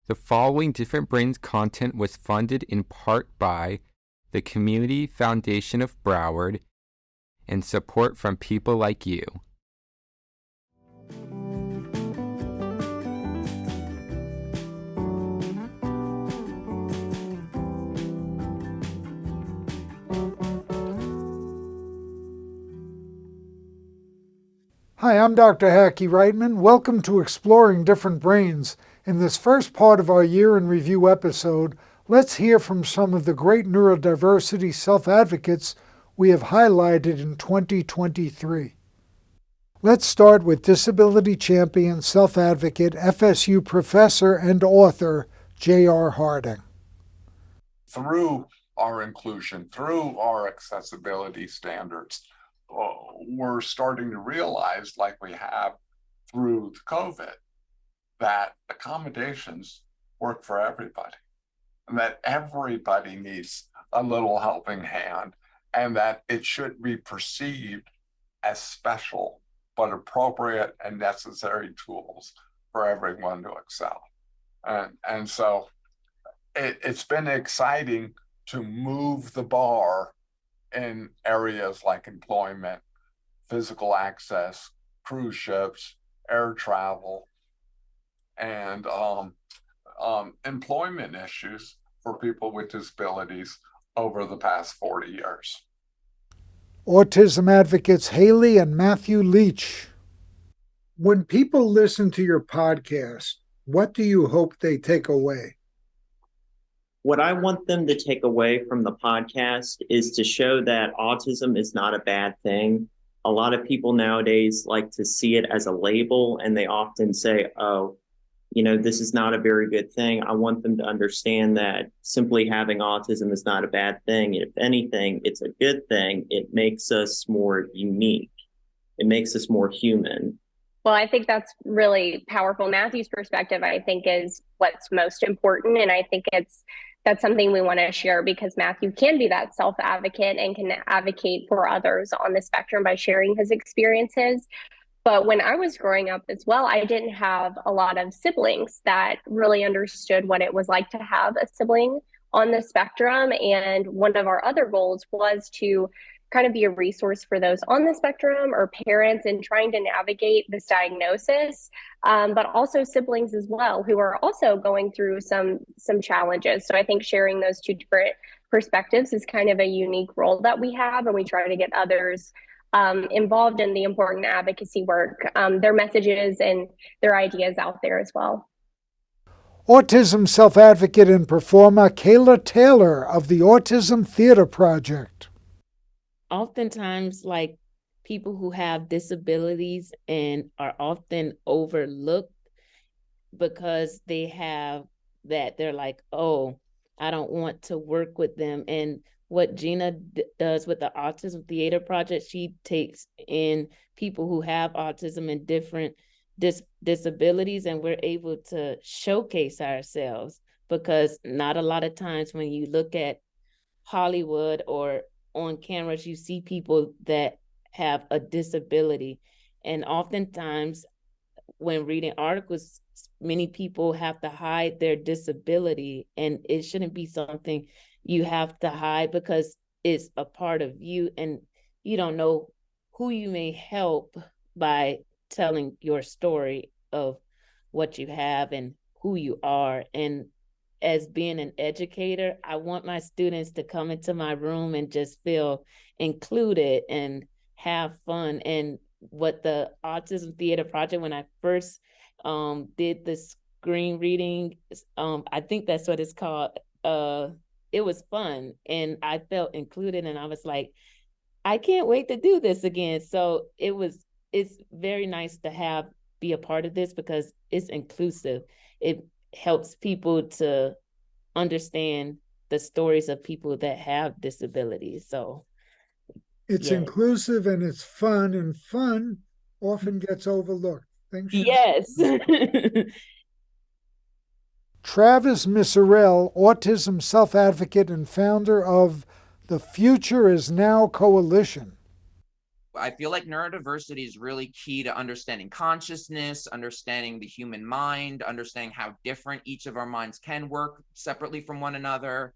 The following Different Brains content was funded in part by the Community Foundation of Broward and support from people like you. Hi, I'm Dr. Hackey Reitman. Welcome to Exploring Different Brains. In this first part of our Year in Review episode, let's hear from some of the great neurodiversity self-advocates we have highlighted in 2023. Let's start with disability champion, self-advocate, FSU professor, and author, J.R. Harding. Through our inclusion, through our accessibility standards, we're starting to realize, like we have through COVID, that accommodations work for everybody, and that everybody needs a little helping hand, and that it should be perceived as special but appropriate and necessary tools for everyone to excel. And so it's been exciting to move the bar in areas like employment, physical access, cruise ships, air travel, and employment issues for people with disabilities over the past 40 years. Autism advocates Haley and Matthew Leach. When people listen to your podcast, what do you hope they take away? What I want them to take away from the podcast is to show that autism is not a bad thing. A lot of people nowadays like to see it as a label, and they often say, oh, this is not a very good thing. I want them to understand that simply having autism is not a bad thing. If anything, it's a good thing. It makes us more unique. It makes us more human. Well, I think that's really powerful. Matthew's perspective, I think, is what's most important. And I think that's something we want to share, because Matthew can be that self-advocate and can advocate for others on the spectrum by sharing his experiences. But when I was growing up as well, I didn't have a lot of siblings that really understood what it was like to have a sibling on the spectrum. And one of our other goals was to kind of be a resource for those on the spectrum or parents in trying to navigate this diagnosis, but also siblings as well, who are also going through some challenges. So I think sharing those two different perspectives is kind of a unique role that we have, and we try to get others involved in the important advocacy work, their messages and their ideas out there as well. Autism self-advocate and performer Kayla Taylor of the Autism Theater Project. Oftentimes, like, people who have disabilities and are often overlooked because they have that, they're like, oh, I don't want to work with them. And what Gina does with the Autism Theater Project, she takes in people who have autism and different disabilities, and we're able to showcase ourselves, because not a lot of times when you look at Hollywood or on cameras, you see people that have a disability. And oftentimes when reading articles, many people have to hide their disability, and it shouldn't be something you have to hide, because it's a part of you, and you don't know who you may help by telling your story of what you have and who you are. And as being an educator, I want my students to come into my room and just feel included and have fun. And what the Autism Theater Project, when I first did the screen reading, I think that's what it's called, it was fun, and I felt included, and I was like, I can't wait to do this again. So it's very nice to be a part of this, because it's inclusive. It helps people to understand the stories of people that have disabilities. So it's inclusive and it's fun, and fun often gets overlooked. Yes. Travis Miserel, autism self-advocate and founder of the Future Is Now Coalition. I feel like neurodiversity is really key to understanding consciousness, understanding the human mind, understanding how different each of our minds can work separately from one another.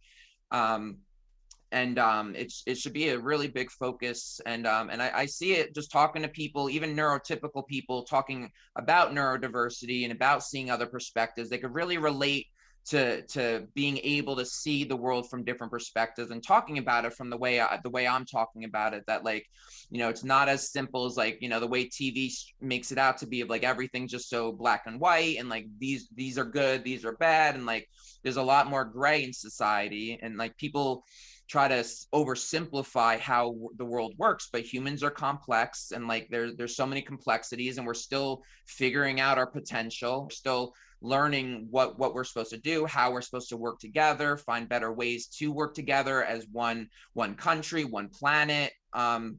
It should be a really big focus. And I see it just talking to people, even neurotypical people, talking about neurodiversity and about seeing other perspectives. They could really relate to being able to see the world from different perspectives and talking about it from the way I'm talking about it, that like, it's not as simple as like, the way TV makes it out to be, of like everything's just so black and white and like these are good, these are bad, and like there's a lot more gray in society, and like people try to oversimplify how the world works, but humans are complex, and like there's so many complexities, and we're still figuring out our potential. We're still learning what we're supposed to do, how we're supposed to work together, find better ways to work together as one country, one planet. And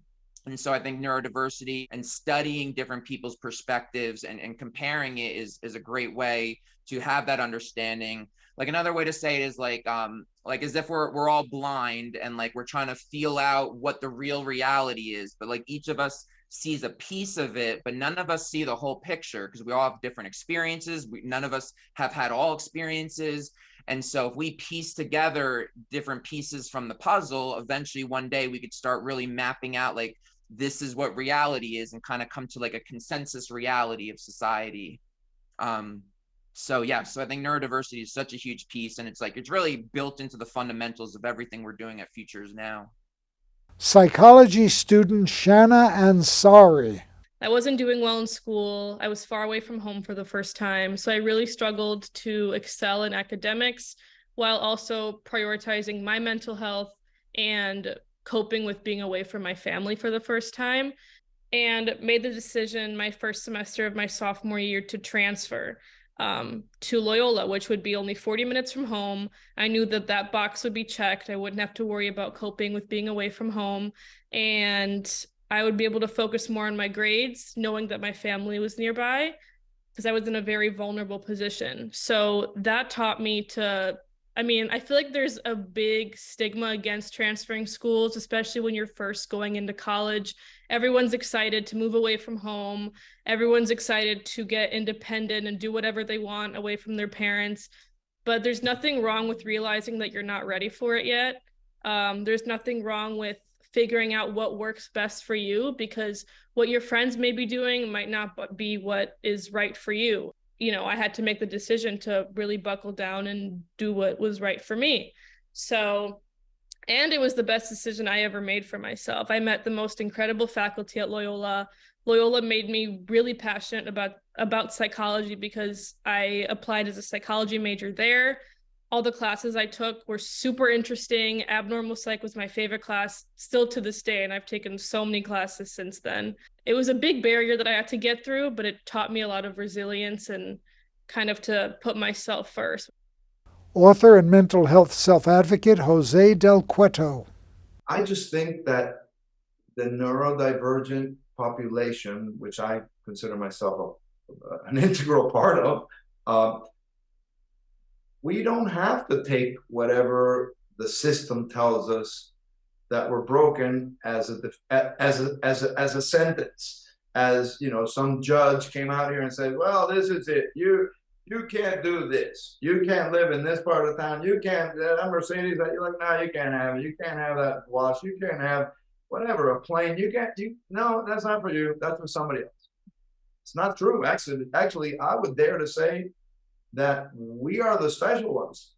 so I think neurodiversity and studying different people's perspectives and comparing it is a great way to have that understanding. Like another way to say it is like as if we're all blind and like we're trying to feel out what the real reality is, but like each of us sees a piece of it, but none of us see the whole picture because we all have different experiences. None of us have had all experiences. And so if we piece together different pieces from the puzzle, eventually one day we could start really mapping out like, this is what reality is, and kind of come to like a consensus reality of society. So I think neurodiversity is such a huge piece, and it's really built into the fundamentals of everything we're doing at Futures now. Psychology student Shanna Ansari. I wasn't doing well in school. I was far away from home for the first time, so I really struggled to excel in academics while also prioritizing my mental health and coping with being away from my family for the first time, and made the decision my first semester of my sophomore year to transfer to Loyola, which would be only 40 minutes from home. I knew that box would be checked. I wouldn't have to worry about coping with being away from home, and I would be able to focus more on my grades, knowing that my family was nearby, because I was in a very vulnerable position. So that taught me I feel like there's a big stigma against transferring schools, especially when you're first going into college. Everyone's excited to move away from home. Everyone's excited to get independent and do whatever they want away from their parents. But there's nothing wrong with realizing that you're not ready for it yet. There's nothing wrong with figuring out what works best for you, because what your friends may be doing might not be what is right for you. I had to make the decision to really buckle down and do what was right for me. And it was the best decision I ever made for myself. I met the most incredible faculty at Loyola. Loyola made me really passionate about psychology because I applied as a psychology major there. All the classes I took were super interesting. Abnormal psych was my favorite class, still to this day, and I've taken so many classes since then. It was a big barrier that I had to get through, but it taught me a lot of resilience and kind of to put myself first. Author and mental health self-advocate Jose Del Cueto. I just think that the neurodivergent population, which I consider myself an integral part of, we don't have to take whatever the system tells us that we're broken as a sentence. As some judge came out here and said, "Well, this is it. You can't do this. You can't live in this part of town. You can't that Mercedes that you're like, no, you can't have it. You can't have that watch. You can't have whatever a plane. No, that's not for you. That's for somebody else." It's not true. Actually, I would dare to say that we are the special ones.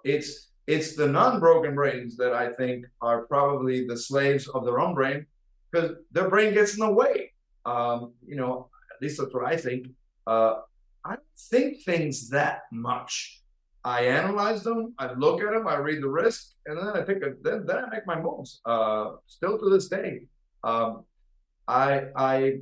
It's the non-broken brains that I think are probably the slaves of their own brain, because their brain gets in the way. At least that's what I think. I don't think things that much. I analyze them, I look at them, I read the risk, and then I make my moves. Still to this day, I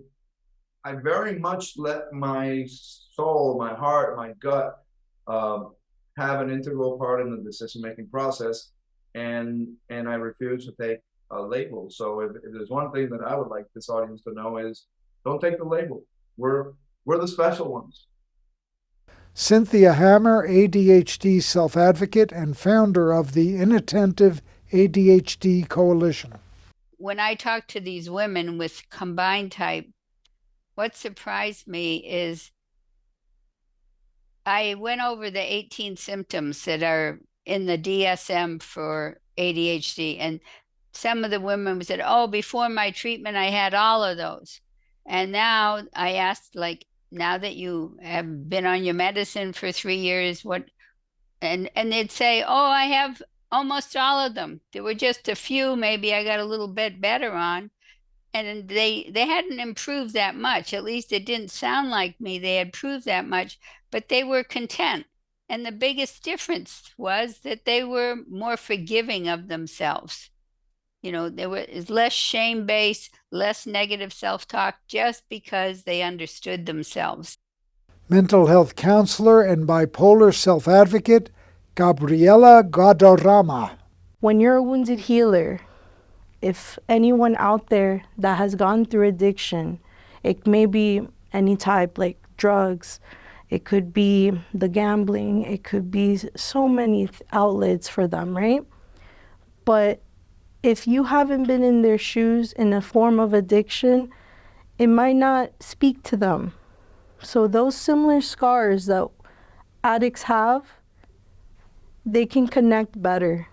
very much let my soul, my heart, my gut have an integral part in the decision-making process, and I refuse to take a label. So if there's one thing that I would like this audience to know is, don't take the label. We're the special ones. Cynthia Hammer, ADHD self-advocate and founder of the Inattentive ADHD Coalition. when I talk to these women with combined type, what surprised me is I went over the 18 symptoms that are in the DSM for ADHD, and some of the women said, "Oh, before my treatment, I had all of those." And now I asked, like, now that you have been on your medicine for 3 years, what? And they'd say, "Oh, I have almost all of them. There were just a few, maybe I got a little bit better on." And they hadn't improved that much. At least it didn't sound like me they had improved that much, but they were content. And the biggest difference was that they were more forgiving of themselves. You know, there was less shame based, less negative self talk, just because they understood themselves. Mental health counselor and bipolar self advocate, Gabriela Guadarrama. When you're a wounded healer, if anyone out there that has gone through addiction, it may be any type, like drugs, it could be the gambling, it could be so many outlets for them, right? But if you haven't been in their shoes in a form of addiction, it might not speak to them. So those similar scars that addicts have, they can connect better.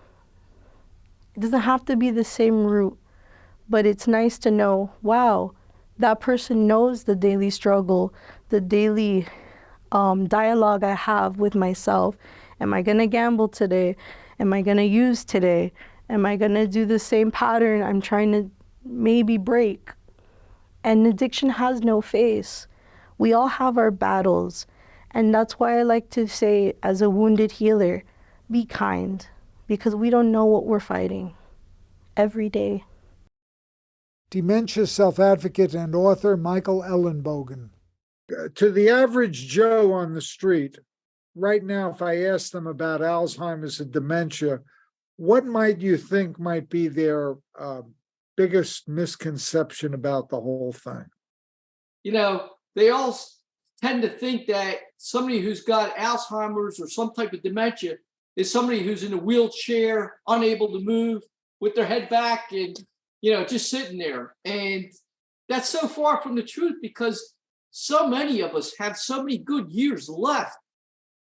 It doesn't have to be the same root, but it's nice to know, wow, that person knows the daily struggle, the daily dialogue I have with myself. Am I gonna gamble today? Am I gonna use today? Am I gonna do the same pattern I'm trying to maybe break? And addiction has no face. We all have our battles. And that's why I like to say, as a wounded healer, be kind, because we don't know what we're fighting every day. Dementia self-advocate and author Michael Ellenbogen. To the average Joe on the street, right now, if I ask them about Alzheimer's and dementia, what might you think might be their biggest misconception about the whole thing? You know, they all tend to think that somebody who's got Alzheimer's or some type of dementia is somebody who's in a wheelchair, unable to move, with their head back and, you know, just sitting there. And that's so far from the truth, because so many of us have so many good years left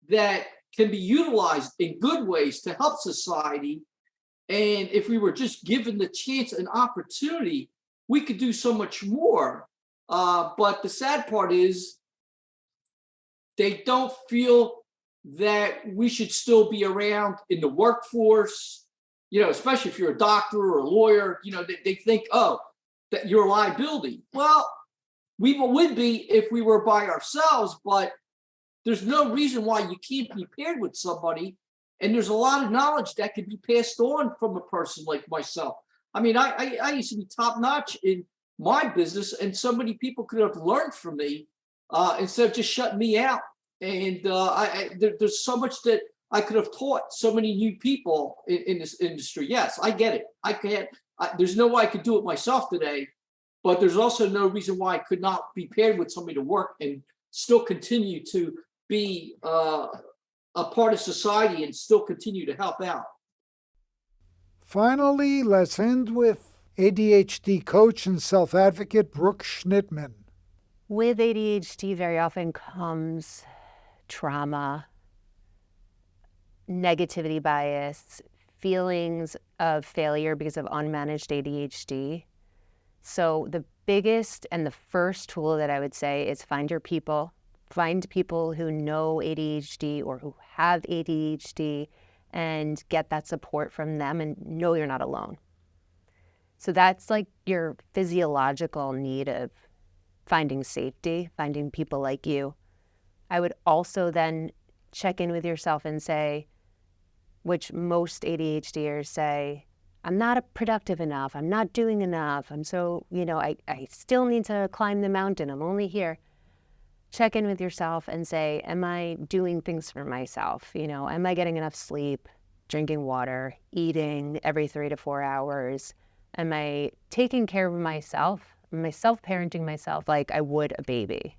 that can be utilized in good ways to help society. And if we were just given the chance and opportunity, we could do so much more. But the sad part is they don't feel that we should still be around in the workforce, you know, especially if you're a doctor or a lawyer. You know, they think, oh, that you're a liability. Well, we would be if we were by ourselves, but there's no reason why you can't be paired with somebody. And there's a lot of knowledge that could be passed on from a person like myself. I mean, I used to be top notch in my business, and so many people could have learned from me instead of just shutting me out. And there's so much that I could have taught so many new people in this industry. Yes, I get it. I can't. There's no way I could do it myself today, but there's also no reason why I could not be paired with somebody to work and still continue to be a part of society and still continue to help out. Finally, let's end with ADHD coach and self-advocate Brooke Schnittman. With ADHD, very often comes trauma, negativity bias, feelings of failure because of unmanaged ADHD. So the biggest and the first tool that I would say is find your people. Find people who know ADHD or who have ADHD and get that support from them, and know you're not alone. So that's like your physiological need of finding safety, finding people like you. I would also then check in with yourself and say, which most ADHDers say, I'm not productive enough, I'm not doing enough, I'm so, I still need to climb the mountain, I'm only here. Check in with yourself and say, am I doing things for myself? Am I getting enough sleep, drinking water, eating every 3 to 4 hours? Am I taking care of myself? Am I self-parenting myself like I would a baby?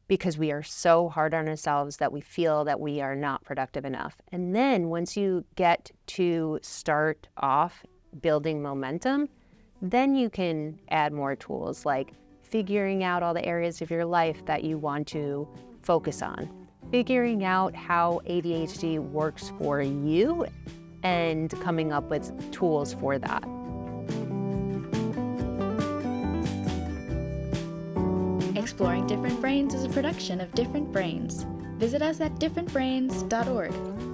Because we are so hard on ourselves that we feel that we are not productive enough. And then once you get to start off building momentum, Then you can add more tools like figuring out all the areas of your life that you want to focus on, figuring out how ADHD works for you, and coming up with tools for that. Exploring Different Brains is a production of Different Brains. Visit us at differentbrains.org.